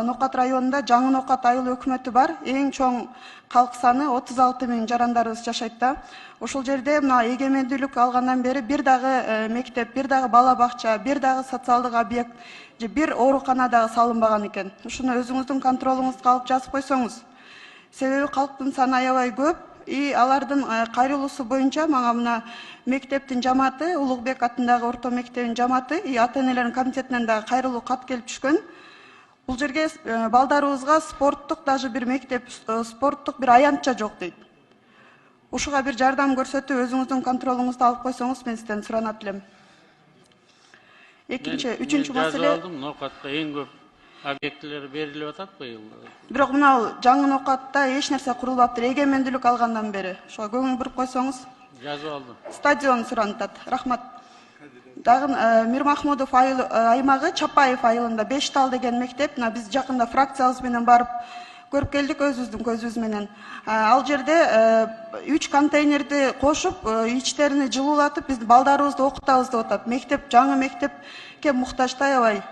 Нокат районунда Жаңы Нокат айыл өкмөтү бар. Эң чоң калк саны 36 000 жарандарыбыз жашайт да. Ошол жерде мына эгемендүүлүк алгандан бери бир дагы мектеп, бир дагы бала бакча, бир дагы социалдык объект же бир оорукана дагы салынбаган экен. Ушуну өзүңүздүн контролуңузга алып жазып койсоңуз. Себеби калктын саны аябай көп. Алардын кайрылуусу боюнча мага мына мектептин жамааты, Улугбек атындагы орто мектебин жамааты, ата-энелердин комитетинен дагы кайрылуу кат келип түшкөн. Бул жерге балдарыбызга спорттук даже бир мектеп, спорттук бир аянтча жок дейт. Ушуга бир жардам көрсөтүп, өзүңүздүн контролуңузду алып койсоңуз, мен сизден суранат элем. Экинчи, үчүнчү маселе. Жазып алдым, Нокатка эң көп объектилер берилип атат быйыл. Бирок мына Жаңы Нокатта эч нерсе курулбаптыр, эгемендүүлүк алгандан бери. Ошого көңүл буруп койсоңуз. Жазып алдым. Стадион суранат. Рахмат. Дагы Мирмахмудов аймагы Чапаев айылында Бештал деген мектеп, биз жакында фракциябыз менен барып көрүп келдик өзүбүздүн көзүбүз менен. Ал жерде 3 контейнерди кошуп, ичтерини жылуулатып, биздин балдарыбызды окутабыз деп атат. Мектеп, жаңы мектепке муктаж аябай.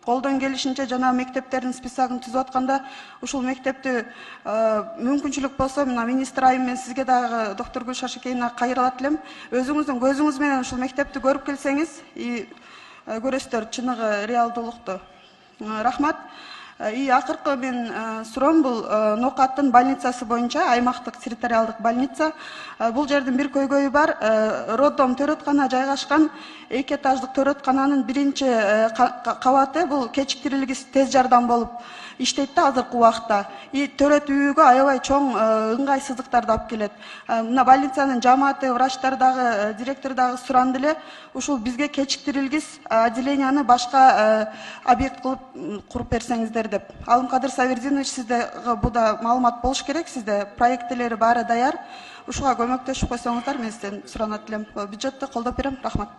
Колдон келишинче жана мектептердин списогун түзүп атканда, ушул мектепти мүмкүнчүлүк болсо, мына министр айым мен сизге дагы доктор Гүлшара Шакеевна кайрылат элем. Өзүңүздүн көзүңүз менен ушул мектепти көрүп келсеңиз, көрөсүздөр чыныгы реалдуулукту. Рахмат. Акыркы мен суроом бул Нокаттын больницасы боюнча, аймактык территориалдык больница. Бул жердин бир көйгөйү бар. Роддом төрөткана жайгашкан, 2 этаждык төрөткананын биринчи кабаты бул кечиктирилгис тез жардам болуп иштейт да азыркы убакта. Төрөт үйгө аябай чоң ыңгайсыздыктарды алып келет. Мына больницанын жамааты, врачтар дагы, директор дагы суранды эле, ушул бизге кечиктирилгис отделенияны башка объект кылып куруп берсеңиздер деп. Алымкадыр Савердинович, сизде буда маалымат болуш керек, сизде проектилери баары даяр. Ушуга көмөктөшүп койсоңуздар, мен сизден суранат элем. Бюджетти колдоп берем. Рахмат.